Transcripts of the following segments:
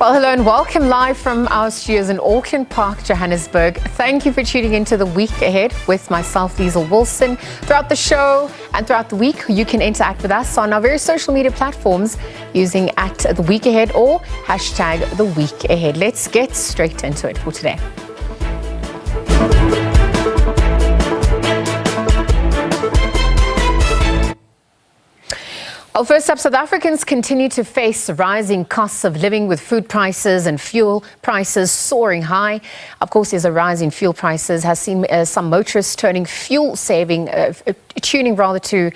Well, hello and welcome live from our studios in Auckland Park, Johannesburg. Thank you for tuning into The Week Ahead with myself, Liezle Wilson. Throughout the show and throughout the week, you can interact with us on our various social media platforms using @TheWeekAhead or #TheWeekAhead. Let's get straight into it for today. Well, first up, South Africans continue to face rising costs of living with food prices and fuel prices soaring high. Of course, there's a rise in fuel prices has seen some motorists tuning to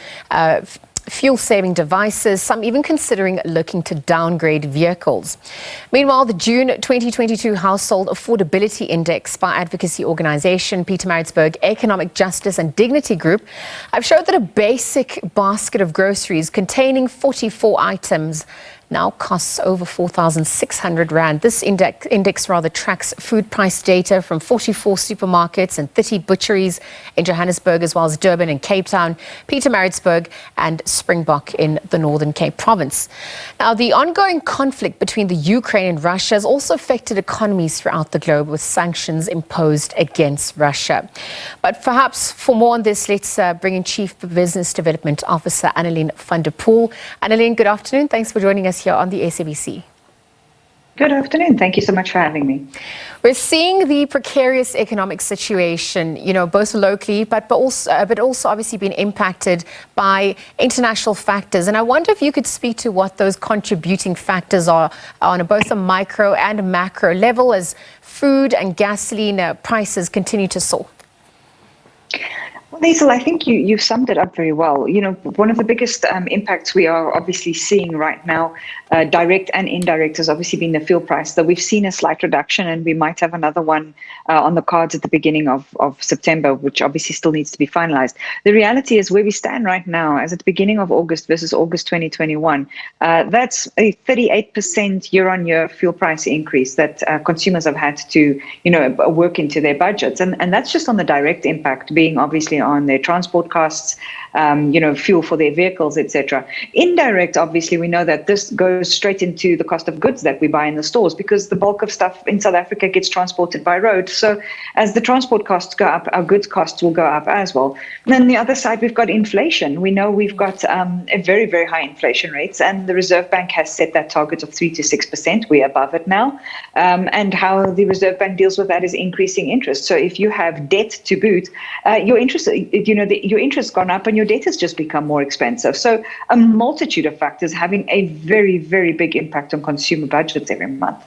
fuel-saving devices, some even considering looking to downgrade vehicles. Meanwhile, the June 2022 Household Affordability Index by advocacy organisation Pietermaritzburg Economic Justice and Dignity Group have showed that a basic basket of groceries containing 44 items now costs over 4,600 Rand. This index tracks food price data from 44 supermarkets and 30 butcheries in Johannesburg, as well as Durban and Cape Town, Pietermaritzburg and Springbok in the Northern Cape Province. Now, the ongoing conflict between the Ukraine and Russia has also affected economies throughout the globe, with sanctions imposed against Russia. But perhaps for more on this, let's bring in Chief Business Development Officer Annelien van der Poel. Annelien, good afternoon. Thanks for joining us here on the SABC. Good afternoon. Thank you so much for having me. We're seeing the precarious economic situation, both locally, but also obviously being impacted by international factors. And I wonder if you could speak to what those contributing factors are on both a micro and macro level as food and gasoline prices continue to soar. Well, Liezle, I think you've summed it up very well. One of the biggest impacts we are obviously seeing right now, direct and indirect, has obviously been the fuel price. So we've seen a slight reduction, and we might have another one on the cards at the beginning of September, which obviously still needs to be finalized. The reality is where we stand right now, as at the beginning of August versus August 2021, that's a 38% year-on-year fuel price increase that consumers have had to, work into their budgets. And that's just on the direct impact, being obviously on their transport costs, fuel for their vehicles, etc. Indirect, obviously, we know that this goes straight into the cost of goods that we buy in the stores, because the bulk of stuff in South Africa gets transported by road. So as the transport costs go up, our goods costs will go up as well. And then the other side, we've got inflation. We know we've got a very, very high inflation rates, and the Reserve Bank has set that target of 3 to 6%. We're above it now. And how the Reserve Bank deals with that is increasing interest. So if you have debt to boot, your interest gone up and your debt has just become more expensive. So a multitude of factors having a very, very big impact on consumer budgets every month.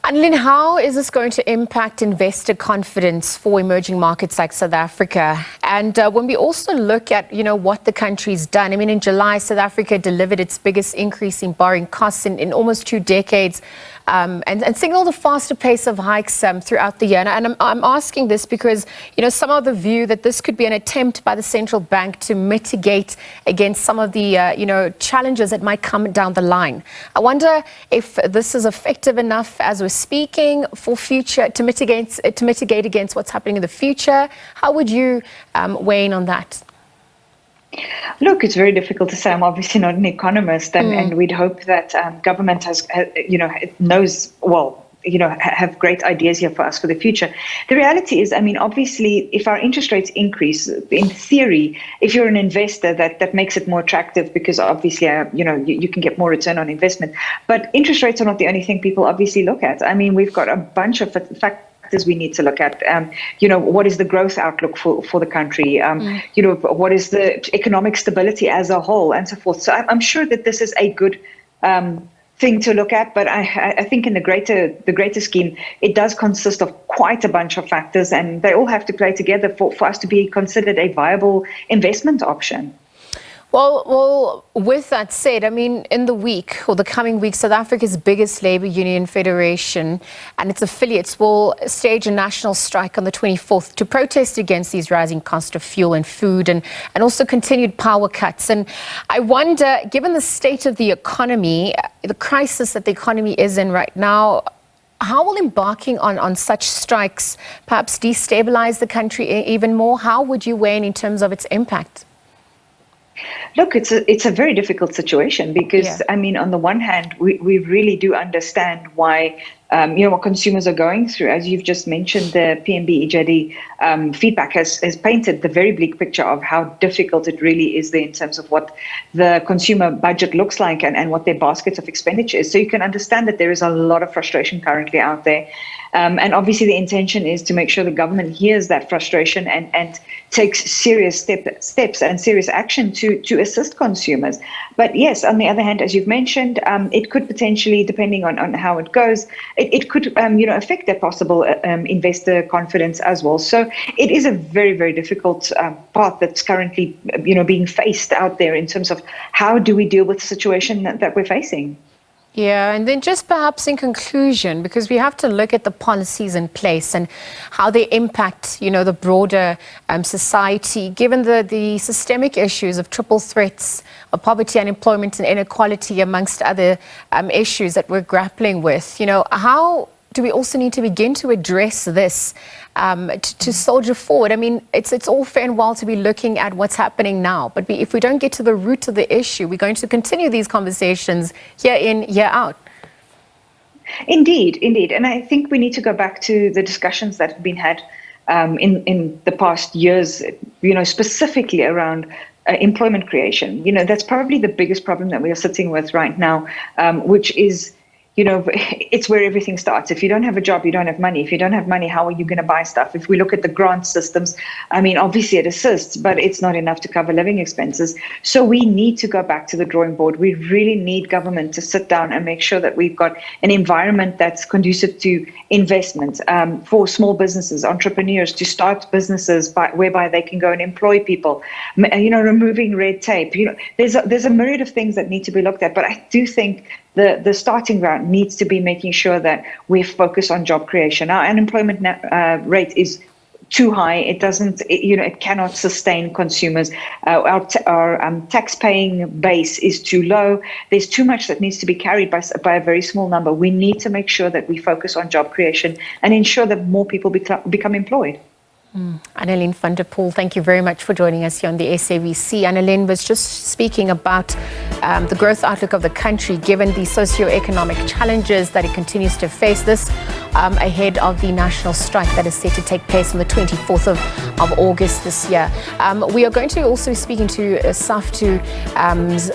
Annelien, how is this going to impact investor confidence for emerging markets like South Africa? And when we also look at, what the country's done, in July, South Africa delivered its biggest increase in borrowing costs in almost 2 decades. And signaled a faster pace of hikes throughout the year. And I'm asking this because, some of the view that this could be an attempt by the central bank to mitigate against some of the, challenges that might come down the line. I wonder if this is effective enough as we're speaking for future to mitigate against what's happening in the future. How would you weigh in on that? Look, it's very difficult to say. I'm obviously not an economist, and we'd hope that government knows well, have great ideas here for us for the future. The reality is, obviously, if our interest rates increase, in theory, if you're an investor, that makes it more attractive, because obviously, you can get more return on investment. But interest rates are not the only thing people obviously look at. We've got a bunch of factors we need to look at. What is the growth outlook for the country? What is the economic stability as a whole, and so forth. So I'm sure that this is a good thing to look at, but I think in the greater scheme, it does consist of quite a bunch of factors, and they all have to play together for us to be considered a viable investment option. Well, with that said, in the week or the coming week, South Africa's biggest labor union federation and its affiliates will stage a national strike on the 24th to protest against these rising costs of fuel and food and also continued power cuts. And I wonder, given the state of the economy, the crisis that the economy is in right now, how will embarking on such strikes perhaps destabilize the country even more? How would you weigh in terms of its impact? Look, it's a very difficult situation because, Yeah. I mean, on the one hand, we really do understand why, what consumers are going through. As you've just mentioned, the PNB EJD feedback has painted the very bleak picture of how difficult it really is there in terms of what the consumer budget looks like and what their baskets of expenditure is. So you can understand that there is a lot of frustration currently out there. And obviously the intention is to make sure the government hears that frustration and takes serious steps and serious action to assist consumers. But yes, on the other hand, as you've mentioned, it could potentially, depending on how it goes, it could affect their possible investor confidence as well. So it is a very, very difficult path that's currently being faced out there in terms of how do we deal with the situation that we're facing. Yeah, and then just perhaps in conclusion, because we have to look at the policies in place and how they impact, the broader society, given the systemic issues of triple threats of poverty, unemployment, and inequality, amongst other issues that we're grappling with. How do we also need to begin to address this to soldier forward? I mean, it's all fair and well to be looking at what's happening now, but if we don't get to the root of the issue, we're going to continue these conversations year in, year out. Indeed. And I think we need to go back to the discussions that have been had in the past years, specifically around employment creation. That's probably the biggest problem that we are sitting with right now, which is, it's where everything starts. If you don't have a job, you don't have money. If you don't have money, how are you going to buy stuff? If we look at the grant systems, I mean, obviously it assists, but it's not enough to cover living expenses. So we need to go back to the drawing board. We really need government to sit down and make sure that we've got an environment that's conducive to investment for small businesses, entrepreneurs to start businesses whereby they can go and employ people, removing red tape. There's a myriad of things that need to be looked at, but I do think the starting ground needs to be making sure that we focus on job creation. Our unemployment rate is too high. It doesn't, it cannot sustain consumers. Our tax-paying base is too low. There's too much that needs to be carried by a very small number. We need to make sure that we focus on job creation and ensure that more people become employed. Annelien van der Poel, thank you very much for joining us here on the SABC. Annelien was just speaking about the growth outlook of the country, given the socio-economic challenges that it continues to face. This ahead of the national strike that is set to take place on the 24th of August this year. We are going to also be speaking to SAFTU,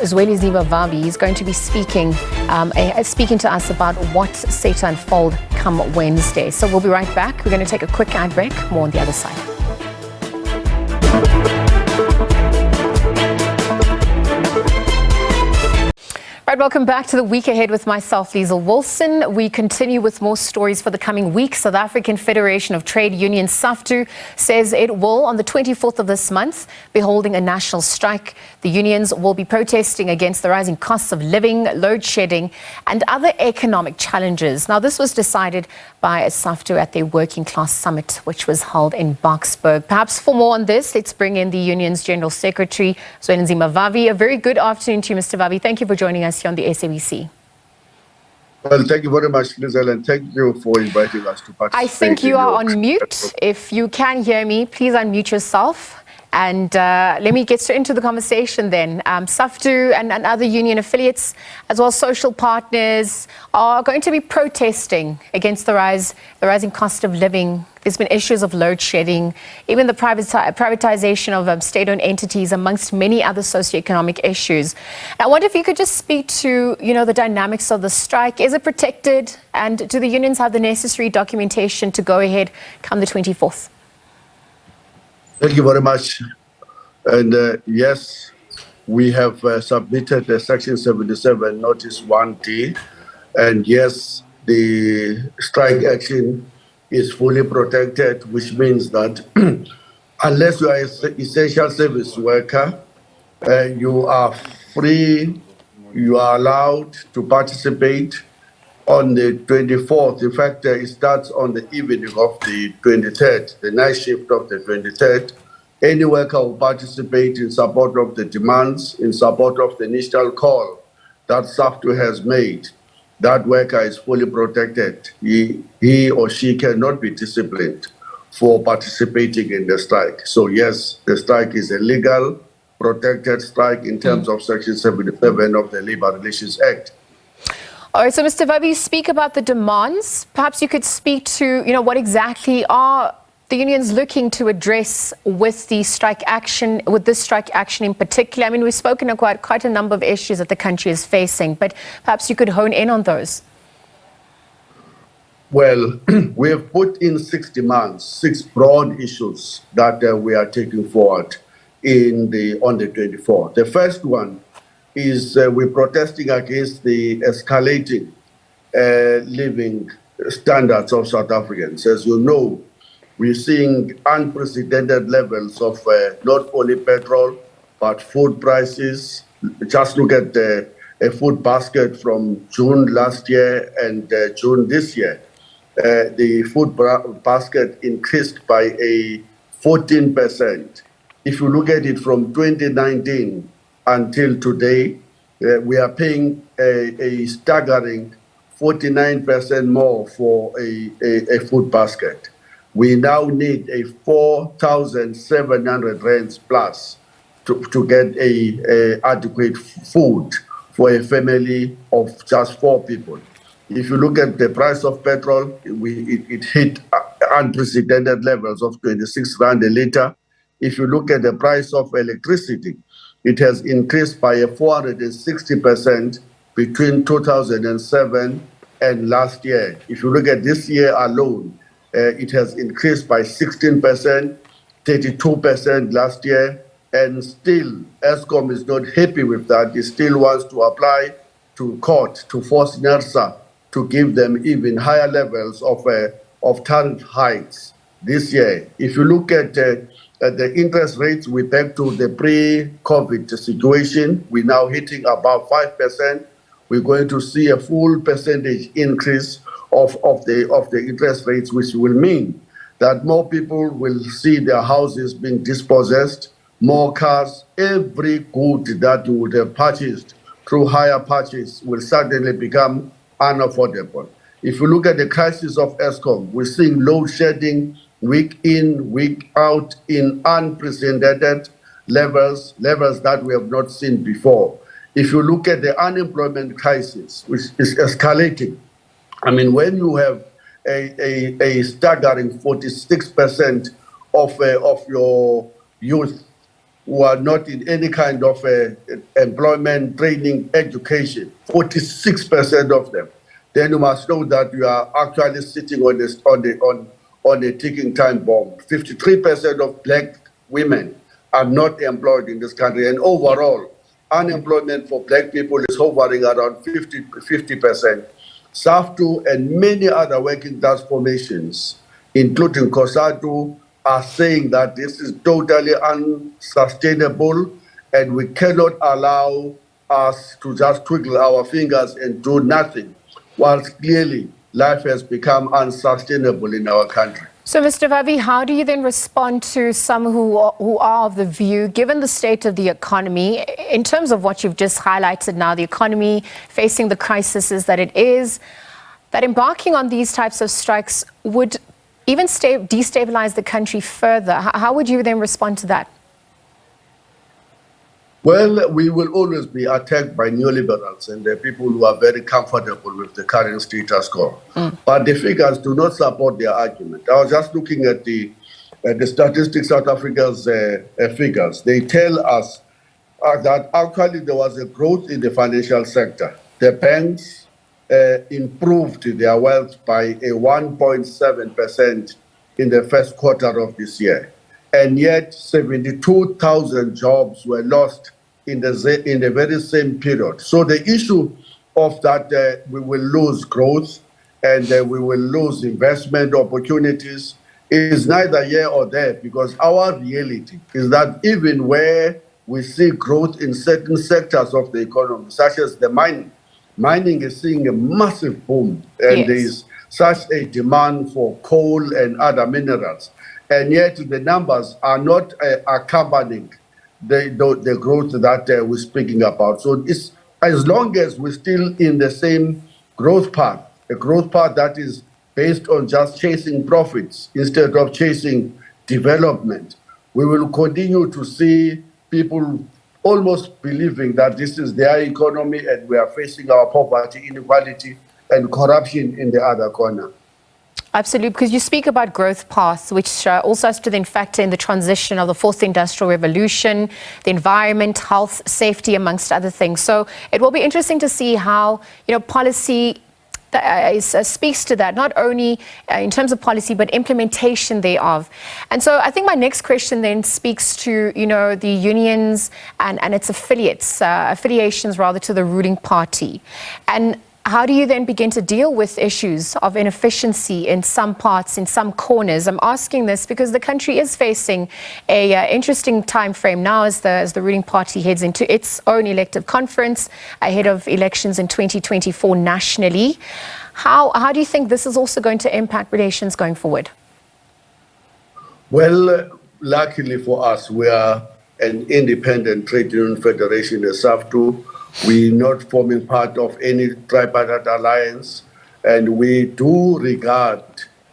Zweli Zimbabwe. He's going to be speaking to us about what's set to unfold come Wednesday. So we'll be right back. We're going to take a quick ad break. More on the other side. Right, welcome back to the week ahead with myself, Liezle Wilson. We continue with more stories for the coming week. South African Federation of Trade Unions, SAFTU, says it will, on the 24th of this month, be holding a national strike. The unions will be protesting against the rising costs of living, load shedding, and other economic challenges. Now, this was decided by SAFTU at their Working Class Summit, which was held in Boksburg. Perhaps for more on this, let's bring in the union's General Secretary, Zweli Zimbabwe. A very good afternoon to you, Mr. Vavi. Thank you for joining us here on the SABC. Well, thank you very much, Liezle, and thank you for inviting us to participate. I think you are on mute. If you can hear me, please unmute yourself. And let me get straight into the conversation then. SAFTU and other union affiliates, as well as social partners, are going to be protesting against the rising cost of living. There's been issues of load shedding, even the privatization of state-owned entities, amongst many other socioeconomic issues. I wonder if you could just speak to, the dynamics of the strike. Is it protected? And do the unions have the necessary documentation to go ahead come the 24th? Thank you very much. And yes, we have submitted the Section 77 Notice 1D. And yes, the strike action is fully protected, which means that unless you are an essential service worker, you are free, you are allowed to participate on the 24th. In fact, it starts on the evening of the 23rd, the night shift of the 23rd. Any worker will participate in support of the demands, in support of the initial call that SAFTU has made. That worker is fully protected. He or she cannot be disciplined for participating in the strike. So yes, the strike is illegal, protected strike in terms of Section 77 of the Labour Relations Act. All right, so Mr. Vavi, speak about the demands. Perhaps you could speak to, what exactly are the unions looking to address with the strike action, with this strike action in particular? I mean, we've spoken about quite a number of issues that the country is facing, but perhaps you could hone in on those. Well, we have put in 6 demands, 6 broad issues that we are taking forward on the 24th. The first one is we're protesting against the escalating living standards of South Africans. As you know, we're seeing unprecedented levels of not only petrol, but food prices. Just look at a food basket from June last year and June this year. The food basket increased by a 14%. If you look at it from 2019 until today, we are paying a staggering 49% more for a food basket. We now need a 4,700 rands plus to get a adequate food for a family of just 4 people. If you look at the price of petrol, it hit unprecedented levels of 26 rand a litre. If you look at the price of electricity, it has increased by a 460% between 2007 and last year. If you look at this year alone, it has increased by 16%, 32% last year, and still Eskom is not happy with that. It still wants to apply to court to force NERSA to give them even higher levels of tariff hikes this year. If you look at the interest rates, we're back to the pre-COVID situation. We're now hitting about 5%. We're going to see a full percentage increase of the interest rates, which will mean that more people will see their houses being dispossessed, more cars, every good that you would have purchased through higher purchase will suddenly become unaffordable. If you look at the crisis of Eskom, we're seeing load shedding week in, week out in unprecedented levels that we have not seen before. If you look at the unemployment crisis, which is escalating, I mean, when you have a staggering 46% of your youth who are not in any kind of employment, training, education, 46% of them, then you must know that you are actually sitting on a ticking time bomb. 53% of black women are not employed in this country, and overall, unemployment for black people is hovering around 50%. SAFTU and many other working class formations, including COSATU, are saying that this is totally unsustainable and we cannot allow us to just twiddle our fingers and do nothing, whilst clearly life has become unsustainable in our country. So, Mr. Vavi, how do you then respond to some who are of the view, given the state of the economy, in terms of what you've just highlighted now, the economy facing the crises that it is, that embarking on these types of strikes would even destabilize the country further? How would you then respond to that? Well, we will always be attacked by neoliberals and the people who are very comfortable with the current status quo. But the figures do not support their argument. I was just looking at the Statistics South Africa's figures. They tell us that actually there was a growth in the financial sector. The banks improved their wealth by a 1.7% in the first quarter of this year. And yet 72,000 jobs were lost in the very same period. So the issue of that we will lose growth and we will lose investment opportunities is neither here or there, because our reality is that even where we see growth in certain sectors of the economy, such as the mining is seeing a massive boom, and there is such a demand for coal and other minerals. And yet the numbers are not accompanying the growth that we're speaking about. So it's, as long as we're still in the same growth path, a growth path that is based on just chasing profits instead of chasing development, we will continue to see people almost believing that this is their economy and we are facing our poverty, inequality, and corruption in the other corner. Absolutely, because you speak about growth paths, which also has to then factor in the transition of the fourth industrial revolution, the environment, health, safety, amongst other things. So it will be interesting to see how, policy speaks to that, not only in terms of policy, but implementation thereof. And so I think my next question then speaks to, the unions and its affiliations rather to the ruling party. And how do you then begin to deal with issues of inefficiency in some parts, in some corners? I'm asking this because the country is facing a interesting time frame now as the ruling party heads into its own elective conference ahead of elections in 2024 nationally. How do you think this is also going to impact relations going forward? Well, luckily for us, we are an independent trade union federation, the SAFTU. We're not forming part of any tripartite alliance, and we do regard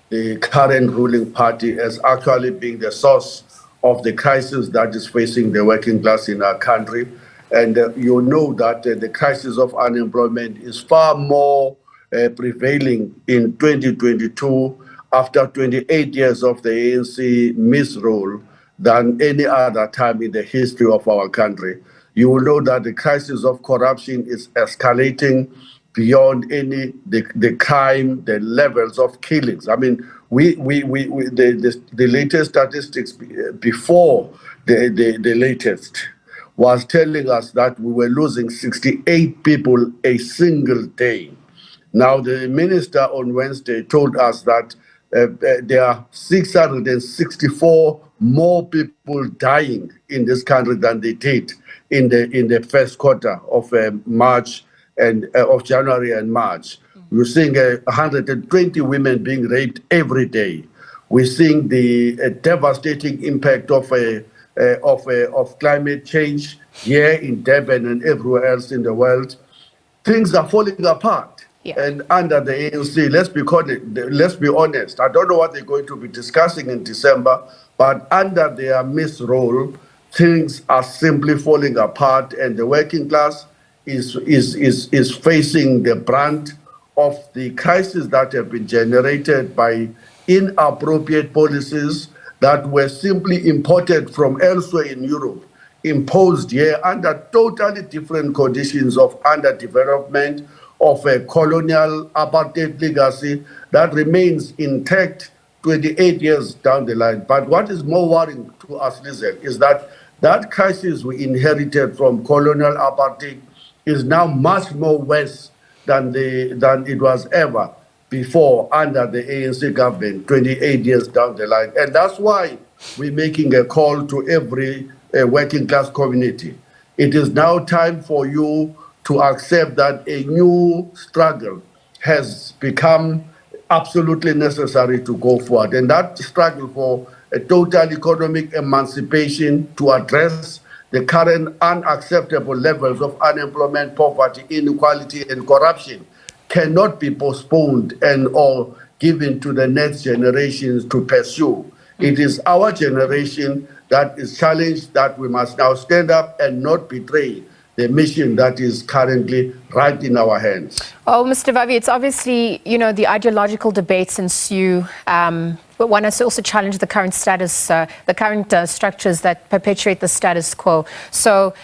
the current ruling party as actually being the source of the crisis that is facing the working class in our country. And you know that the crisis of unemployment is far more prevailing in 2022 after 28 years of the ANC misrule than any other time in the history of our country. You will know that the crisis of corruption is escalating beyond the crime, the levels of killings. I mean, the latest statistics before the latest was telling us that we were losing 68 people a single day. Now, the minister on Wednesday told us that there are 664 more people dying in this country than they did in the first quarter of March and of January and March. We're seeing 120 women being raped every day. We're seeing the devastating impact of climate change here in Durban and everywhere else in the world. Things are falling apart. Yeah. And under the ANC, let's be honest, I don't know what they're going to be discussing in December, but under their misrule, things are simply falling apart, and the working class is facing the brunt of the crisis that have been generated by inappropriate policies that were simply imported from elsewhere in Europe, imposed here under totally different conditions of underdevelopment, of a colonial apartheid legacy that remains intact 28 years down the line. But what is more worrying to us, Liezle, is that crisis we inherited from colonial apartheid is now much more worse than it was ever before under the ANC government 28 years down the line. And that's why we're making a call to every working class community. It is now time for you to accept that a new struggle has become absolutely necessary to go forward. And that struggle for a total economic emancipation to address the current unacceptable levels of unemployment, poverty, inequality, and corruption cannot be postponed or given to the next generations to pursue. It is our generation that is challenged, that we must now stand up and not betray the mission that is currently right in our hands. Oh, Mr. Vavi, it's obviously, the ideological debates ensue, but one has to also challenge the current status, the current structures that perpetuate the status quo. So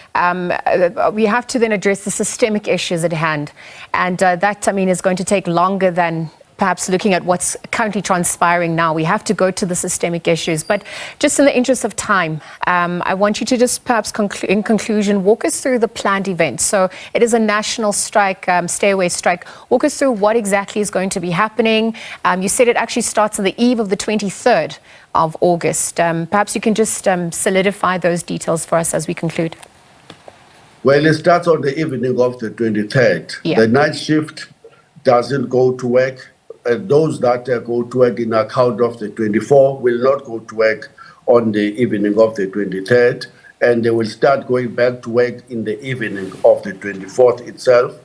we have to then address the systemic issues at hand. And that, is going to take longer than perhaps looking at what's currently transpiring now. We have to go to the systemic issues. But just in the interest of time, I want you to just perhaps in conclusion, walk us through the planned events. So it is a national strike, stay-away strike. Walk us through what exactly is going to be happening. You said it actually starts on the eve of the 23rd of August. Perhaps you can just solidify those details for us as we conclude. Well, it starts on the evening of the 23rd. Yeah. The night shift doesn't go to work. Those that go to work in account of the 24th will not go to work on the evening of the 23rd, and they will start going back to work in the evening of the 24th itself.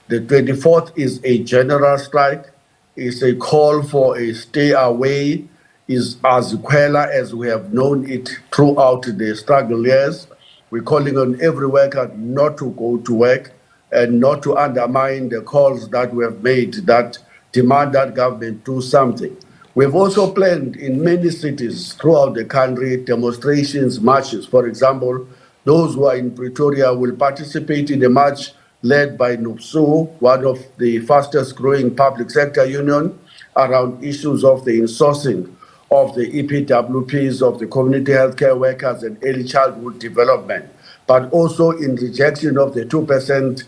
The 24th is a general strike. It's a call for a stay away, is as quella as we have known it throughout the struggle years. We're calling on every worker not to go to work and not to undermine the calls that we have made that demand that government do something. We've also planned in many cities throughout the country demonstrations, marches. For example, those who are in Pretoria will participate in a march led by NUPSU, one of the fastest growing public sector union, around issues of the insourcing of the EPWPs, of the community healthcare workers and early childhood development, but also in rejection of the 2%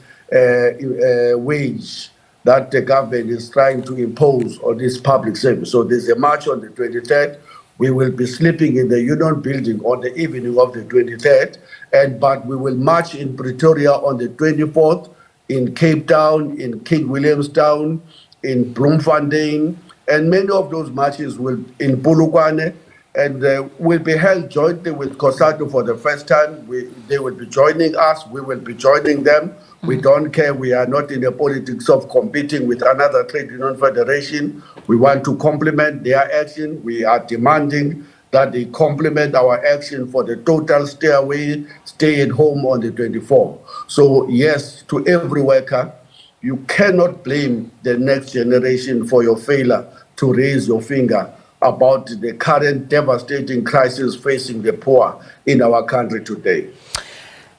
wage that the government is trying to impose on this public service. So there's a march on the 23rd. We will be sleeping in the Union building on the evening of the 23rd, but we will march in Pretoria on the 24th, in Cape Town, in King Williamstown, in Bloemfontein, and many of those marches will in Polokwane, and will be held jointly with COSATU for the first time. They will be joining us, we will be joining them. We don't care, we are not in the politics of competing with another trade union federation. We want to complement their action. We are demanding that they complement our action for the total stay at home on the 24th. So yes, to every worker, you cannot blame the next generation for your failure to raise your finger about the current devastating crisis facing the poor in our country today.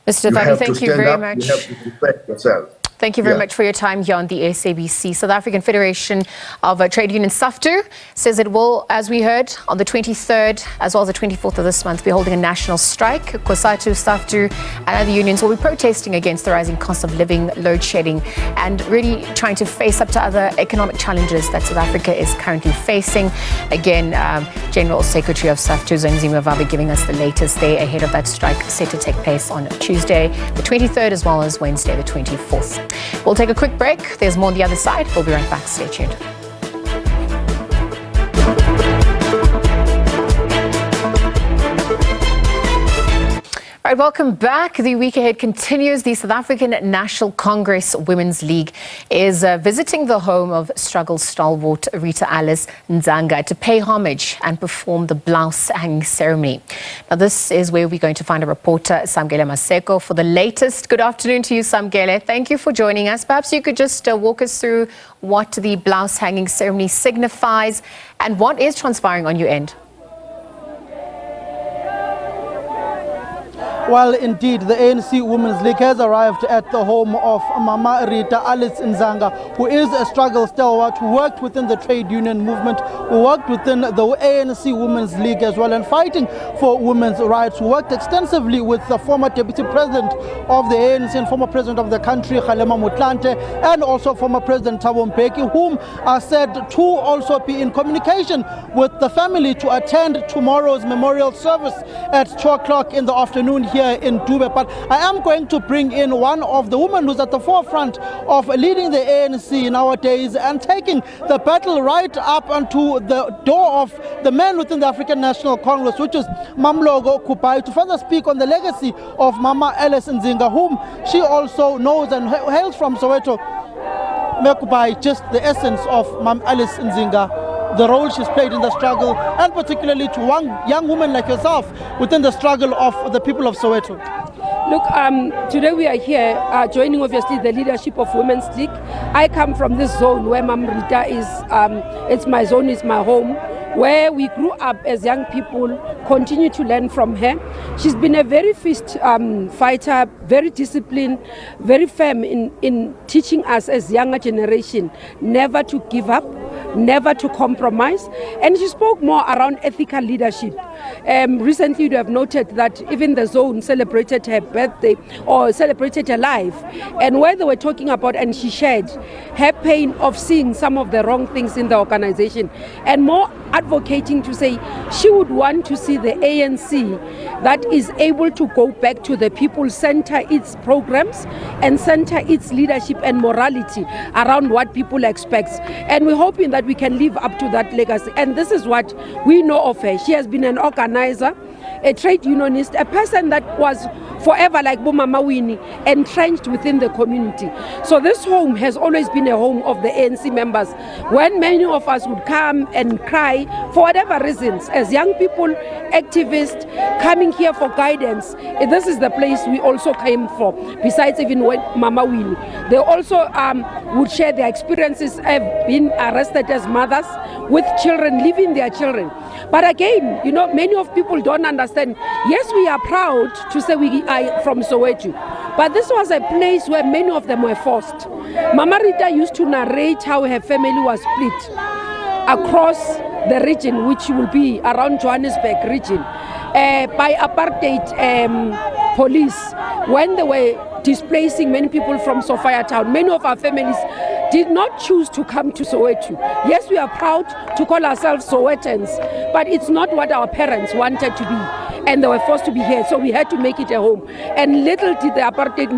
Mr. Fadi, thank you very much. You have to respect yourself. Thank you very much for your time here on the SABC. South African Federation of Trade Union SAFTU says it will, as we heard, on the 23rd as well as the 24th of this month, be holding a national strike. COSATU, SAFTU and other unions will be protesting against the rising cost of living, load shedding, and really trying to face up to other economic challenges that South Africa is currently facing. Again, General Secretary of SAFTU, Ndzanga, Vavi, giving us the latest there ahead of that strike set to take place on Tuesday, the 23rd, as well as Wednesday, the 24th. We'll take a quick break. There's more on the other side. We'll be right back. Stay tuned. All right, welcome back. The week ahead continues. The South African National Congress Women's League is visiting the home of struggle stalwart Rita Ndzanga to pay homage and perform the blouse hanging ceremony. Now, this is where we're going to find a reporter, Samgele Maseko, for the latest. Good afternoon to you, Samgele. Thank you for joining us. Perhaps you could just walk us through what the blouse hanging ceremony signifies and what is transpiring on your end. Well, indeed, the ANC Women's League has arrived at the home of Mama Rita Ndzanga, who is a struggle stalwart, who worked within the trade union movement, who worked within the ANC Women's League as well, and fighting for women's rights, who worked extensively with the former deputy president of the ANC and former president of the country, Kgalema Motlanthe, and also former President Thabo Mbeki, whom are said to also be in communication with the family to attend tomorrow's memorial service at 2 o'clock in the afternoon here in Dube. But I am going to bring in one of the women who's at the forefront of leading the ANC nowadays and taking the battle right up onto the door of the men within the African National Congress, which is Mamlogo Kupai, to further speak on the legacy of Mama Ndzanga, whom she also knows and hails from Soweto. Mekubai, just the essence of Mam Ndzanga, the role she's played in the struggle, and particularly to one young woman like yourself within the struggle of the people of Soweto. Look, today we are here joining obviously the leadership of Women's League. I come from this zone where Mam Rita is, it's my zone, it's my home, where we grew up as young people, continue to learn from her. She's been a very fierce fighter, very disciplined, very firm in teaching us as younger generation never to give up, never to compromise. And she spoke more around ethical leadership. Recently you have noted that even the zone celebrated her birthday or celebrated her life, and where they were talking about, and she shared her pain of seeing some of the wrong things in the organization, and more advocating to say she would want to see the ANC that is able to go back to the people, center its programs and center its leadership and morality around what people expect. And we're hoping that we can live up to that legacy. And this is what we know of her. She has been an organizer, a trade unionist, a person that was forever, like Mama Winnie, entrenched within the community. So this home has always been a home of the ANC members. When many of us would come and cry say, for whatever reasons, as young people, activists, coming here for guidance, this is the place we also came for, besides even when Mama Winnie. They also would share their experiences, have been arrested as mothers with children, leaving their children. But again, you know, many of people don't understand. Yes, we are proud to say we are from Soweto, but this was a place where many of them were forced. Mama Rita used to narrate how her family was split across the region, which will be around Johannesburg region, by apartheid police when they were displacing many people from Sophia town. Many of our families did not choose to come to Soweto. Yes, we are proud to call ourselves Sowetans, but it's not what our parents wanted to be, and they were forced to be here, so we had to make it a home. And little did the apartheid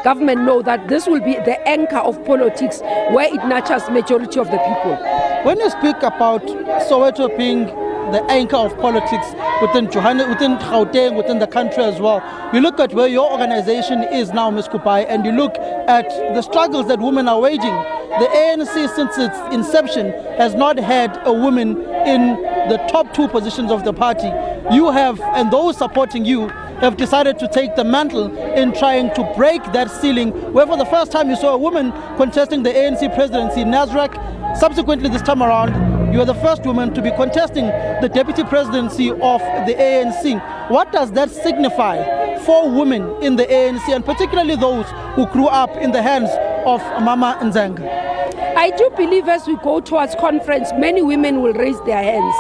government know that this will be the anchor of politics where it nurtures majority of the people. When you speak about Soweto being the anchor of politics within Gauteng, within the country as well, you look at where your organization is now, Ms. Kupai, and you look at the struggles that women are waging. The ANC, since its inception, has not had a woman in the top 2 positions of the party. You have, and those supporting you, have decided to take the mantle in trying to break that ceiling, where for the first time you saw a woman contesting the ANC presidency, Nasraq. Subsequently, this time around, you are the first woman to be contesting the deputy presidency of the ANC. What does that signify for women in the ANC, and particularly those who grew up in the hands of Mama Ndzanga? I do believe as we go towards conference, many women will raise their hands.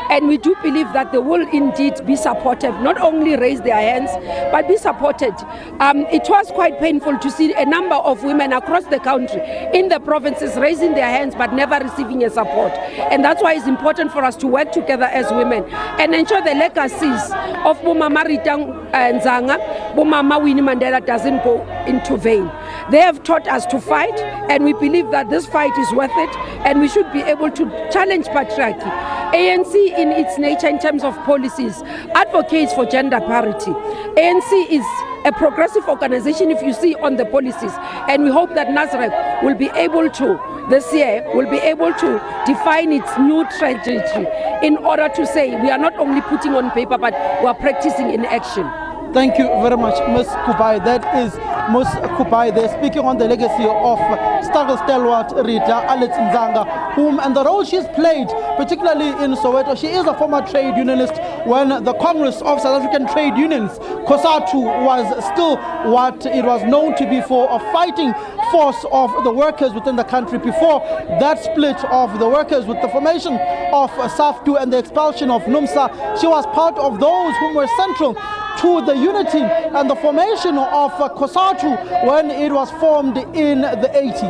And we do believe that they will indeed be supportive, not only raise their hands, but be supported. It was quite painful to see a number of women across the country, in the provinces, raising their hands, but never receiving a support. And that's why it's important for us to work together as women and ensure the legacies of Mama Rita Ndzanga, Mama Winnie Mandela doesn't go into vain. They have taught us to fight, and we believe that this fight is worth it, and we should be able to challenge patriarchy. ANC in its nature in terms of policies advocates for gender parity. ANC is a progressive organization if you see on the policies, and we hope that Nasraq will be able to, this year, will be able to define its new trajectory in order to say we are not only putting on paper but we are practicing in action. Thank you very much, Ms. Kupai. That is Ms. Kupai. They're speaking on the legacy of struggle stalwart Rita Ndzanga, whom and the role she's played, particularly in Soweto. She is a former trade unionist when the Congress of South African Trade Unions, COSATU, was still what it was known to be for, a fighting force of the workers within the country. Before that split of the workers with the formation of SAFTU and the expulsion of NUMSA, she was part of those whom were central to the unity and the formation of COSATU when it was formed in the 80s.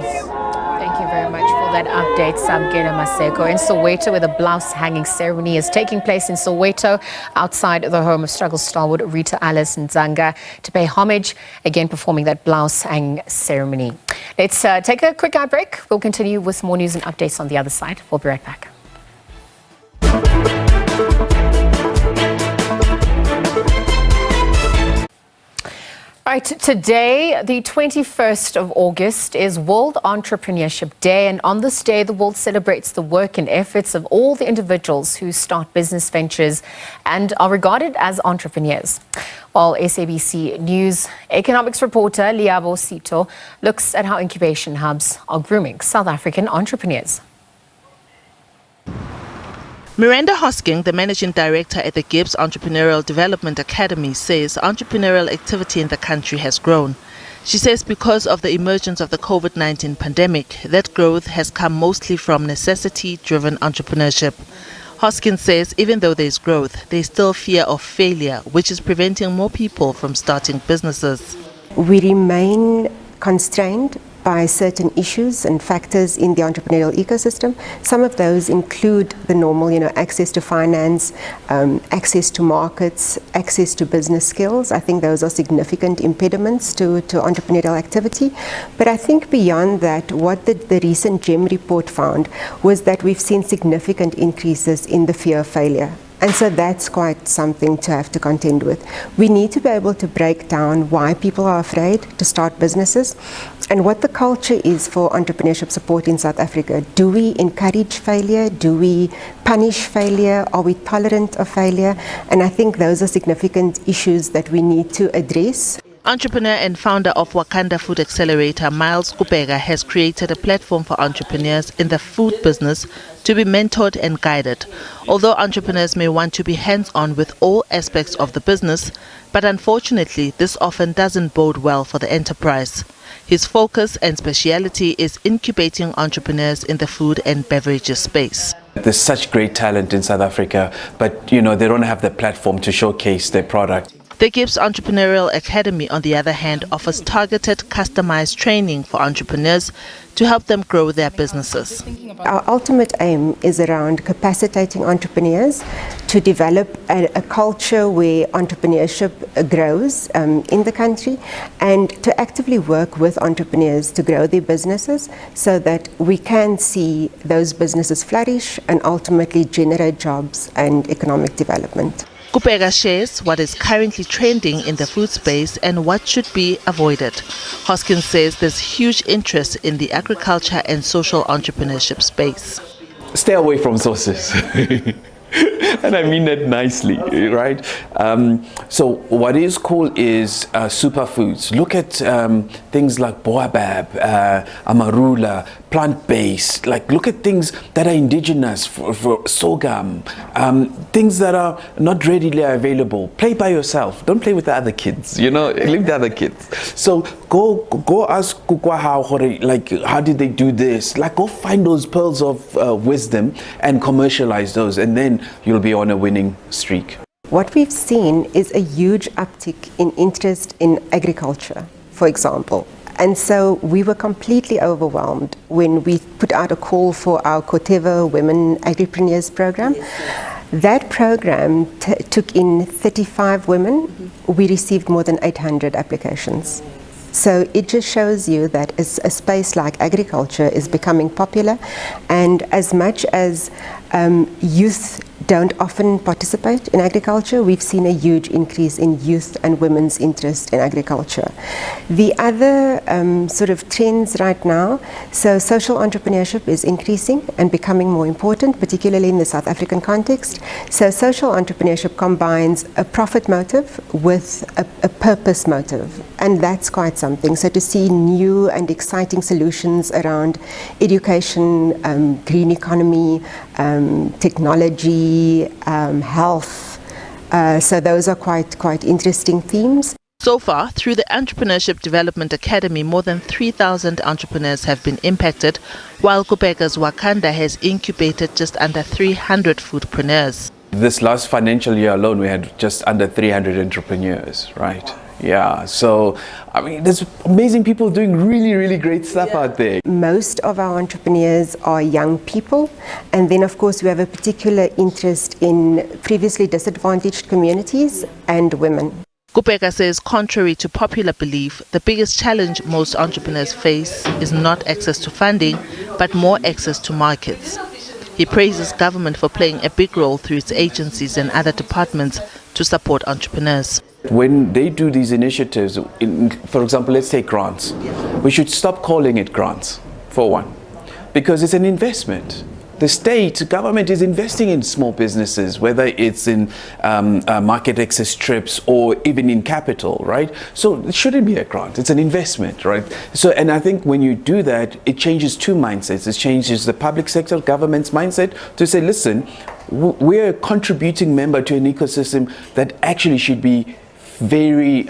Thank you very much for that update, Samkela Maseko. In Soweto, where the blouse hanging ceremony is taking place in Soweto, outside the home of struggle stalwart Rita Ndzanga, to pay homage, again performing that blouse hanging ceremony. Let's take a quick break. We'll continue with more news and updates on the other side. We'll be right back. Right, today, the 21st of August, is World Entrepreneurship Day, and on this day, the world celebrates the work and efforts of all the individuals who start business ventures and are regarded as entrepreneurs. While SABC News economics reporter Liezle Wilson looks at how incubation hubs are grooming South African entrepreneurs. Miranda Hosking, the managing director at the Gibbs Entrepreneurial Development Academy, says entrepreneurial activity in the country has grown. She says because of the emergence of the COVID-19 pandemic, that growth has come mostly from necessity-driven entrepreneurship. Hosking says even though there is growth, there is still fear of failure, which is preventing more people from starting businesses. We remain constrained by certain issues and factors in the entrepreneurial ecosystem. Some of those include the normal, access to finance, access to markets, access to business skills. I think those are significant impediments to entrepreneurial activity. But I think beyond that, what the recent GEM report found was that we've seen significant increases in the fear of failure. And so that's quite something to have to contend with. We need to be able to break down why people are afraid to start businesses and what the culture is for entrepreneurship support in South Africa. Do we encourage failure? Do we punish failure? Are we tolerant of failure? And I think those are significant issues that we need to address. Entrepreneur and founder of Wakanda Food Accelerator, Miles Kubega, has created a platform for entrepreneurs in the food business to be mentored and guided. Although entrepreneurs may want to be hands-on with all aspects of the business, but unfortunately this often doesn't bode well for the enterprise. His focus and speciality is incubating entrepreneurs in the food and beverages space. There's such great talent in South Africa, but they don't have the platform to showcase their product. The Gibbs Entrepreneurial Academy, on the other hand, offers targeted, customized training for entrepreneurs to help them grow their businesses. Our ultimate aim is around capacitating entrepreneurs to develop a culture where entrepreneurship grows in the country, and to actively work with entrepreneurs to grow their businesses so that we can see those businesses flourish and ultimately generate jobs and economic development. Kubega shares what is currently trending in the food space and what should be avoided. Hoskins says there's huge interest in the agriculture and social entrepreneurship space. Stay away from sauces. And I mean that nicely, right? So what is cool is superfoods. Look at things like boabab, amarula, plant-based. Like, look at things that are indigenous for sorghum, things that are not readily available. Play by yourself. Don't play with the other kids. Leave the other kids. So go ask Kukwa how did they do this? Like, go find those pearls of wisdom and commercialize those, and then you'll be on a winning streak. What we've seen is a huge uptick in interest in agriculture, for example. And so we were completely overwhelmed when we put out a call for our Koteva Women Agripreneurs program. That program took in 35 women. We received more than 800 applications. So it just shows you that a space like agriculture is becoming popular, and as much as youth don't often participate in agriculture, we've seen a huge increase in youth and women's interest in agriculture. The other sort of trends right now, so social entrepreneurship is increasing and becoming more important, particularly in the South African context. So social entrepreneurship combines a profit motive with a purpose motive, and that's quite something. So to see new and exciting solutions around education, green economy, technology, health. So those are quite interesting themes. So far, through the Entrepreneurship Development Academy, more than 3,000 entrepreneurs have been impacted, while Kubega's Wakanda has incubated just under 300 foodpreneurs. This last financial year alone, we had just under 300 entrepreneurs, right? Yeah, so I mean, there's amazing people doing really, really great stuff out there. Most of our entrepreneurs are young people, and then of course we have a particular interest in previously disadvantaged communities and women. Kubega says, contrary to popular belief, the biggest challenge most entrepreneurs face is not access to funding, but more access to markets. He praises government for playing a big role through its agencies and other departments to support entrepreneurs. When they do these initiatives, for example, let's take grants. We should stop calling it grants, for one, because it's an investment. The state government is investing in small businesses, whether it's in market access trips or even in capital, right? So it shouldn't be a grant, it's an investment, right? So, and I think when you do that, it changes two mindsets. It changes the public sector, government's mindset to say, listen, we're a contributing member to an ecosystem that actually should be very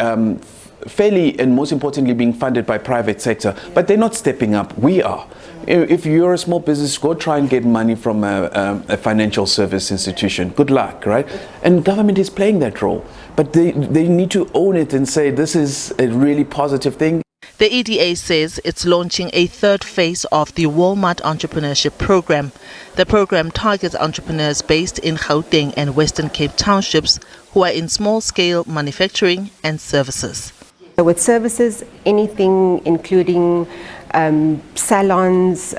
fairly and most importantly being funded by private sector, but they're not stepping up. We are. If you're a small business, go try and get money from a financial service institution. Good luck, right? And government is playing that role, but they need to own it and say this is a really positive thing. The EDA says it's launching a third phase of the Walmart Entrepreneurship Program. The program targets entrepreneurs based in Gauteng and Western Cape townships who are in small-scale manufacturing and services. So with services, anything including salons,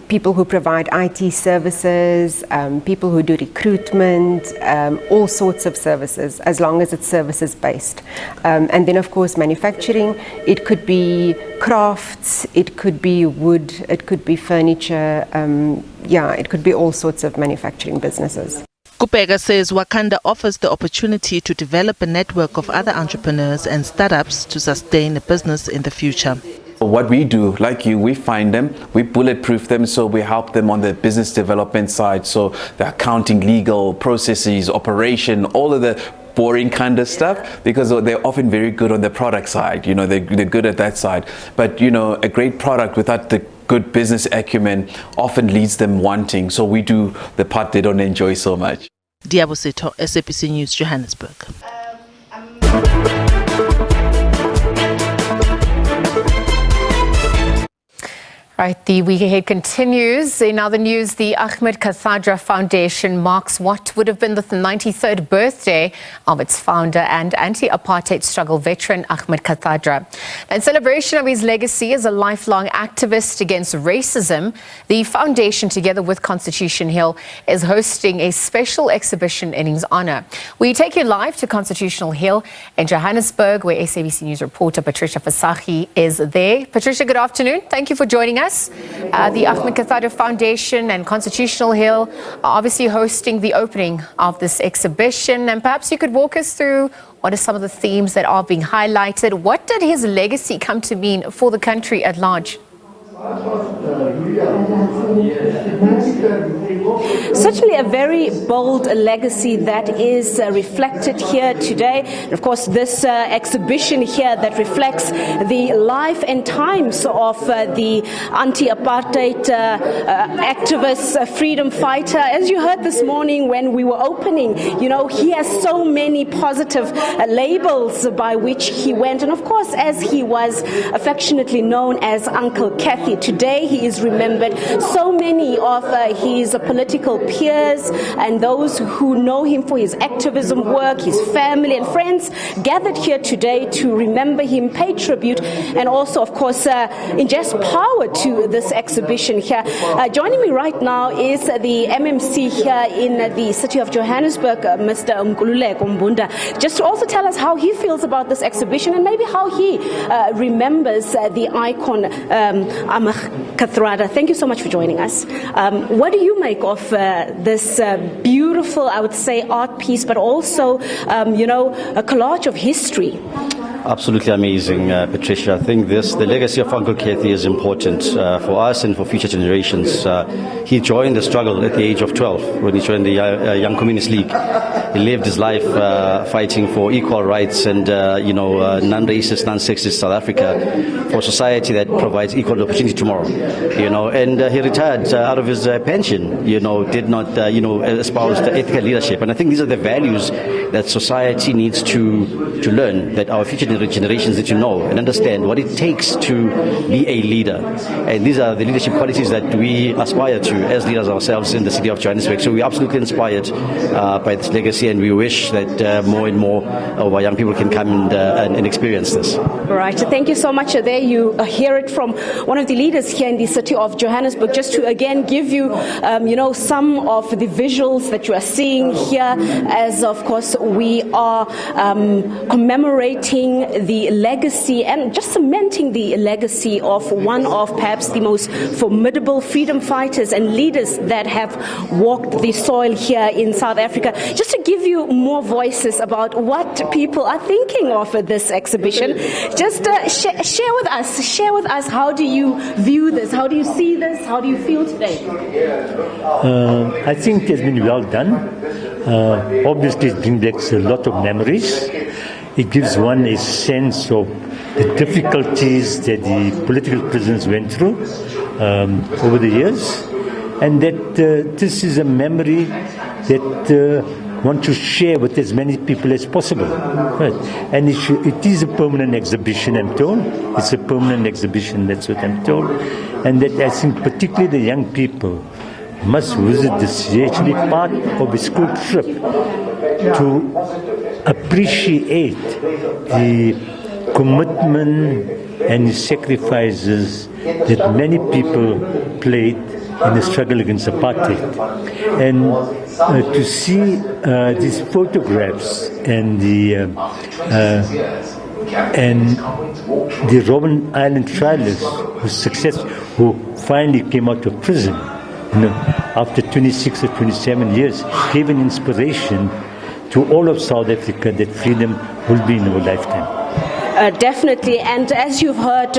people who provide IT services, people who do recruitment, all sorts of services, as long as it's services based. And then of course manufacturing, it could be crafts, it could be wood, it could be furniture, it could be all sorts of manufacturing businesses. Kupega says Wakanda offers the opportunity to develop a network of other entrepreneurs and startups to sustain a business in the future. What we do, like you, we find them, we bulletproof them, so we help them on the business development side, so the accounting, legal processes, operation, all of the boring kind of stuff, because they're often very good on the product side, they're good at that side. But a great product without the good business acumen often leads them wanting, so we do the part they don't enjoy so much. Diabo Seto, SABC News, Johannesburg. Right, the week ahead continues. In other news, the Ahmed Kathrada Foundation marks what would have been the 93rd birthday of its founder and anti-apartheid struggle veteran Ahmed Kathrada. In celebration of his legacy as a lifelong activist against racism, the foundation, together with Constitution Hill, is hosting a special exhibition in his honor. We take you live to Constitutional Hill in Johannesburg, where SABC News reporter Patricia Fasahi is there. Patricia, good afternoon. Thank you for joining us. The Ahmed Kathrada Foundation and Constitutional Hill are obviously hosting the opening of this exhibition, and perhaps you could walk us through what are some of the themes that are being highlighted. What did his legacy come to mean for the country at large? Certainly a very bold legacy that is reflected here today. And of course, this exhibition here that reflects the life and times of the anti-apartheid activist, freedom fighter. As you heard this morning when we were opening, he has so many positive labels by which he went. And of course, as he was affectionately known as Uncle Kathy, today he is remembered. So many of his political peers and those who know him for his activism work, his family and friends gathered here today to remember him, pay tribute, and also, of course, ingest power to this exhibition here. Joining me right now is the MMC here in the city of Johannesburg, Mr. Mkululeko Mbunda, just to also tell us how he feels about this exhibition and maybe how he remembers the icon Ahmed Kathrada. Thank you so much for joining us. What do you make of this beautiful, I would say, art piece, but also, a collage of history? Absolutely amazing, Patricia. I think the legacy of Uncle Kathy is important for us and for future generations. He joined the struggle at the age of 12 when he joined the Young Communist League. He lived his life fighting for equal rights and, non-racist, non-sexist South Africa, for a society that provides equal opportunity tomorrow. And he retired out of his pension, did not, espouse the ethical leadership. And I think these are the values that society needs to learn, that our future generations need to know and understand what it takes to be a leader. And these are the leadership qualities that we aspire to as leaders ourselves in the city of Johannesburg. So we're absolutely inspired by this legacy, and we wish that more and more of our young people can come and experience this. Right. Thank you so much. There you hear it from one of the leaders here in the city of Johannesburg, just to again give you, some of the visuals that you are seeing here, as of course we are commemorating the legacy and just cementing the legacy of one of perhaps the most formidable freedom fighters and leaders that have walked the soil here in South Africa. Just to give you more voices about what people are thinking of this exhibition, just share with us, how do you view this? How do you see this? How do you feel today? I think it's been well done. Obviously, it brings back a lot of memories. It gives one a sense of the difficulties that the political prisoners went through over the years, and that this is a memory that want to share with as many people as possible. Right. And it is a permanent exhibition, I'm told. It's a permanent exhibition, that's what I'm told. And that I think particularly the young people must visit this. It's actually part of a school trip to appreciate the commitment and the sacrifices that many people played in the struggle against apartheid. And to see these photographs and the Robben Island trialists who finally came out of prison, after 26 or 27 years, gave an inspiration to all of South Africa that freedom will be in our lifetime. Definitely, and as you've heard,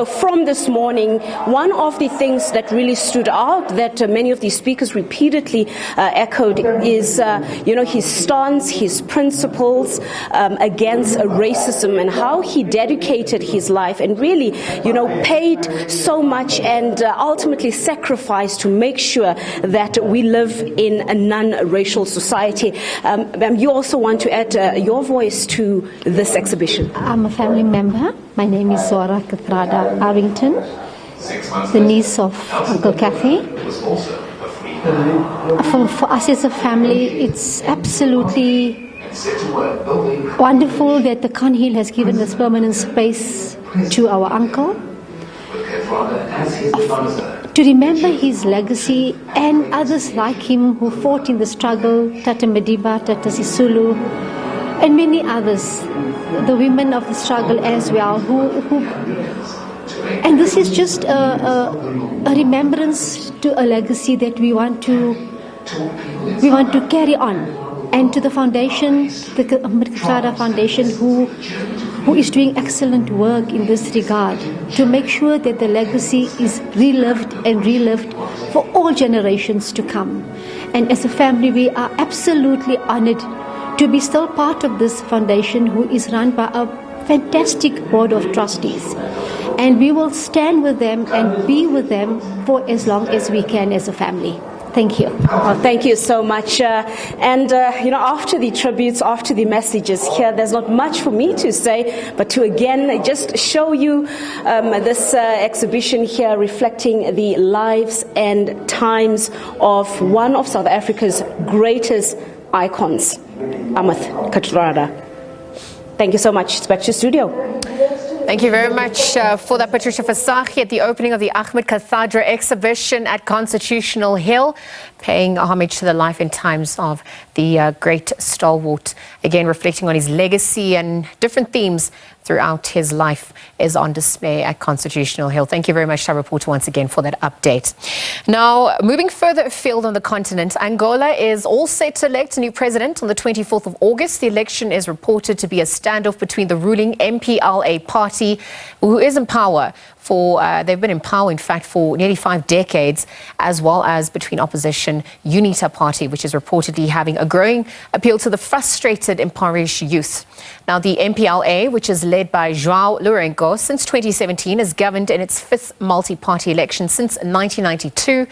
from this morning, one of the things that really stood out that many of these speakers repeatedly echoed is, his stance, his principles against racism, and how he dedicated his life and really, paid so much and ultimately sacrificed to make sure that we live in a non-racial society. You also want to add your voice to this exhibition. I'm a family member. My name is Ahmed Kathrada Arrington, the niece of Uncle Kathy. For us as a family, it's absolutely wonderful that the Continental has given this permanent space to our uncle, to remember his legacy and others like him who fought in the struggle, Tata Madiba, Tata Sisulu, and many others, the women of the struggle as well, and this is just a remembrance to a legacy that we want to carry on. And to the foundation, the Ahmed Kathrada Foundation, who is doing excellent work in this regard, to make sure that the legacy is relived for all generations to come. And as a family, we are absolutely honored to be still part of this foundation, who is run by a fantastic board of trustees. And we will stand with them and be with them for as long as we can as a family. Thank you. Oh, thank you so much. After the tributes, after the messages here, there's not much for me to say, but to again just show you this exhibition here reflecting the lives and times of one of South Africa's greatest icons, Ahmed Kathrada. Thank you so much. It's back to studio. Thank you very much for that, Patricia Fasahi, at the opening of the Ahmed Kathrada exhibition at Constitutional Hill, paying homage to the life and times of the great stalwart. Again, reflecting on his legacy and different themes throughout his life is on display at Constitutional Hill. Thank you very much, our reporter, once again for that update. Now, moving further afield on the continent, Angola is all set to elect a new president on the 24th of August. The election is reported to be a standoff between the ruling MPLA party, who is in power they've been in power, in fact, for nearly 5 decades, as well as between opposition UNITA party, which is reportedly having a growing appeal to the frustrated, impoverished youth. Now, the MPLA, which is led by João Lourenço, since 2017 has governed in its 5th multi-party election since 1992.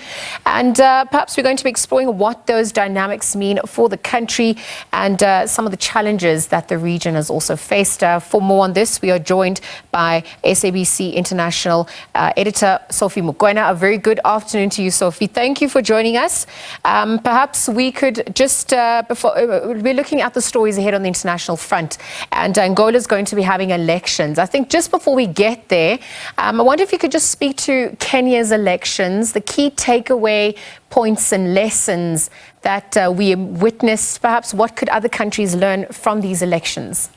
And perhaps we're going to be exploring what those dynamics mean for the country and some of the challenges that the region has also faced. For more on this, we are joined by SABC International editor Sophie Mokoena. A very good afternoon to you, Sophie. Thank you for joining us. Perhaps we could just, we're looking at the stories ahead on the international front, and Angola is going to be having elections. I think just before we get there, I wonder if you could just speak to Kenya's elections, the key takeaway points and lessons that we witnessed. Perhaps what could other countries learn from these elections?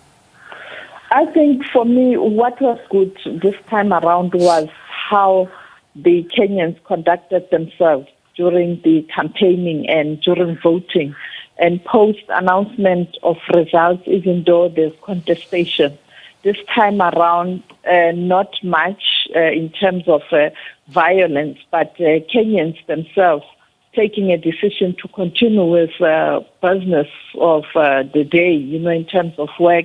I think for me, what was good this time around was how the Kenyans conducted themselves during the campaigning and during voting and post-announcement of results, even though there's contestation. This time around, not much in terms of violence, but Kenyans themselves taking a decision to continue with business of the day, in terms of work,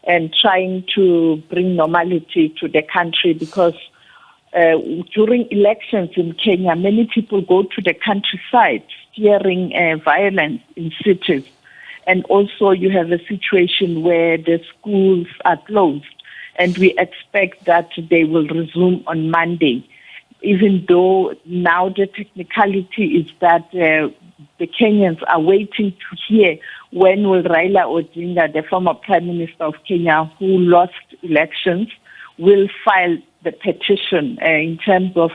and trying to bring normality to the country, because during elections in Kenya, many people go to the countryside fearing violence in cities. And also you have a situation where the schools are closed, and we expect that they will resume on Monday, even though now the technicality is that the Kenyans are waiting to hear when will Raila Odinga, the former Prime Minister of Kenya who lost elections, will file the petition in terms of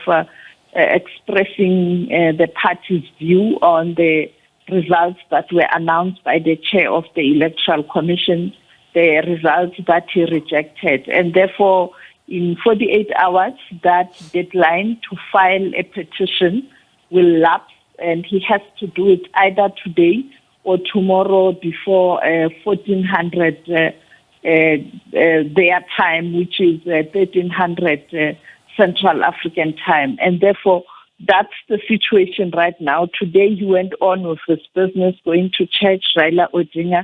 expressing the party's view on the results that were announced by the chair of the Electoral Commission, the results that he rejected. And therefore, in 48 hours, that deadline to file a petition will lapse, and he has to do it either today or tomorrow before 1400 their time, which is 1300 Central African time. And therefore, that's the situation right now. Today, he went on with his business, going to church, Raila Odinga.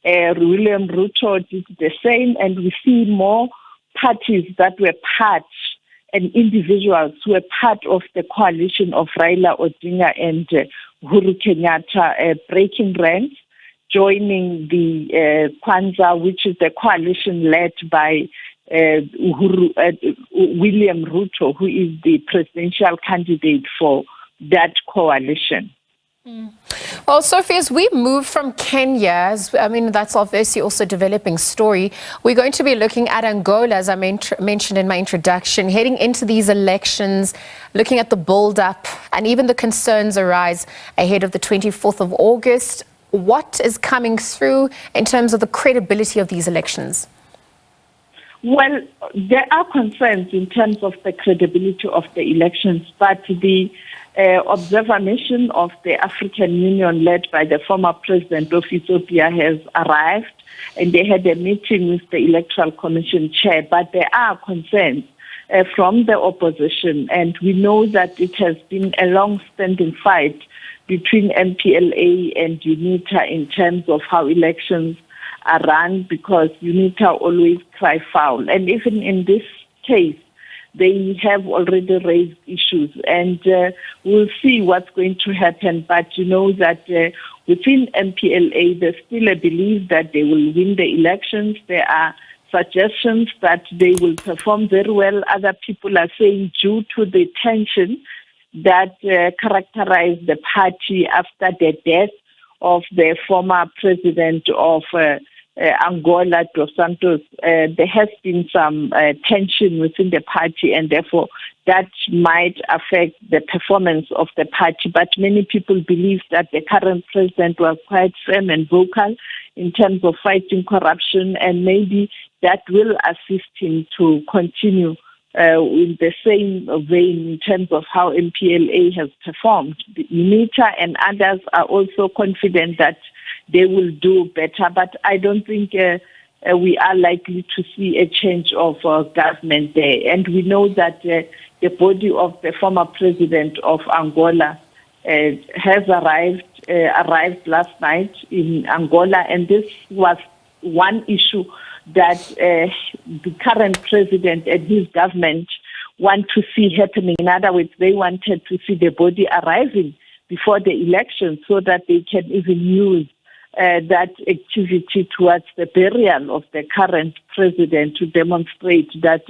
William Ruto did the same, and we see more parties that were part and individuals who were part of the coalition of Raila Odinga and Uhuru Kenyatta breaking ranks, joining the Kwanza, which is the coalition led by William Ruto, who is the presidential candidate for that coalition. Well, Sophie, as we move from Kenya, that's obviously also a developing story, we're going to be looking at Angola, as I mentioned in my introduction, heading into these elections, looking at the build-up and even the concerns arise ahead of the 24th of August. What is coming through in terms of the credibility of these elections? Well, there are concerns in terms of the credibility of the elections, but the observer mission of the African Union, led by the former president of Ethiopia, has arrived, and they had a meeting with the Electoral Commission chair. But there are concerns from the opposition, and we know that it has been a long-standing fight between MPLA and UNITA in terms of how elections are run, because UNITA always cry foul. And even in this case, they have already raised issues, and we'll see what's going to happen. But you know that within MPLA, there's still a belief that they will win the elections. There are suggestions that they will perform very well. Other people are saying, due to the tension that characterized the party after the death of the former president of Angola, Dos Santos, there has been some tension within the party, and therefore that might affect the performance of the party. But many people believe that the current president was quite firm and vocal in terms of fighting corruption, and maybe that will assist him to continue in the same vein in terms of how MPLA has performed. UNITA and others are also confident that they will do better, but I don't think we are likely to see a change of government there. And we know that the body of the former president of Angola has arrived last night in Angola, and this was one issue that the current president and his government want to see happening. In other words, they wanted to see the body arriving before the election so that they can even use that activity towards the burial of the current president to demonstrate that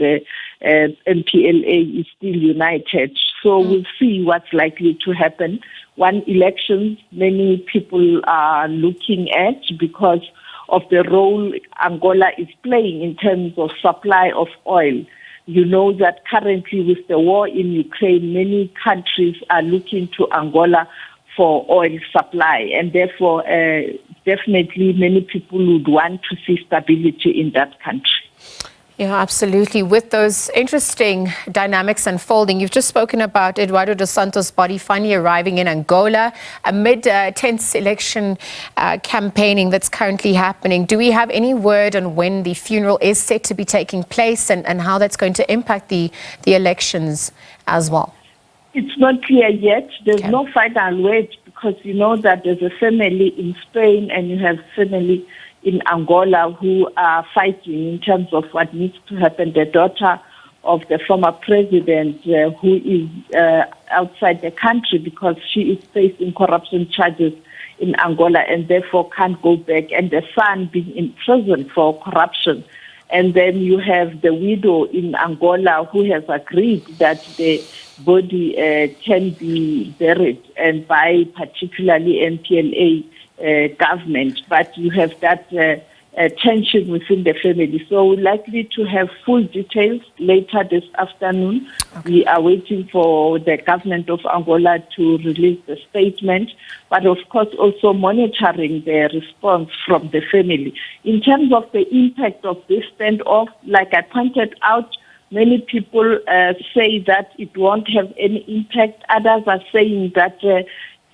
MPLA is still united. So we'll see what's likely to happen. One election many people are looking at because of the role Angola is playing in terms of supply of oil. You know that currently with the war in Ukraine, many countries are looking to Angola for oil supply, and therefore definitely many people would want to see stability in that country. Yeah, absolutely. With those interesting dynamics unfolding, you've just spoken about Eduardo Dos Santos' body finally arriving in Angola amid tense election campaigning that's currently happening. Do we have any word on when the funeral is set to be taking place and how that's going to impact the elections as well? It's not clear yet. There's no final word, because you know that there's a family in Spain and you have family in Angola who are fighting in terms of what needs to happen. The daughter of the former president who is outside the country because she is facing corruption charges in Angola and therefore can't go back, and the son being in prison for corruption. And then you have the widow in Angola who has agreed that the body can be buried, and by particularly MPLA government, but you have that tension within the family. So we're likely to have full details later this afternoon. Okay. We are waiting for the government of Angola to release the statement, but of course also monitoring the response from the family. In terms of the impact of this standoff, like I pointed out, many people say that it won't have any impact. Others are saying that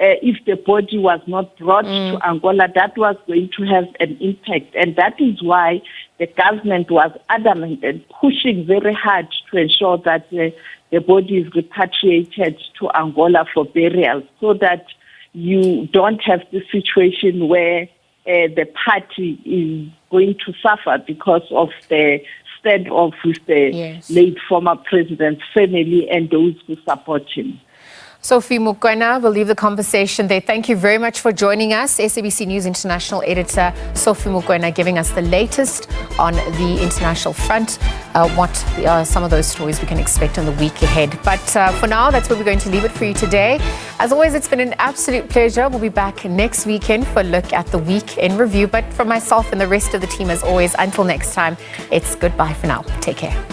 if the body was not brought to Angola, that was going to have an impact. And that is why the government was adamant and pushing very hard to ensure that the body is repatriated to Angola for burial, so that you don't have the situation where the party is going to suffer because of the standoff with the late former president's family and those who support him. Sophie Mokoena, we'll leave the conversation there. Thank you very much for joining us. SABC News International Editor Sophie Mokoena giving us the latest on the international front, what are some of those stories we can expect in the week ahead. But for now, that's where we're going to leave it for you today. As always, it's been an absolute pleasure. We'll be back next weekend for a look at the week in review. But from myself and the rest of the team, as always, until next time, it's goodbye for now. Take care.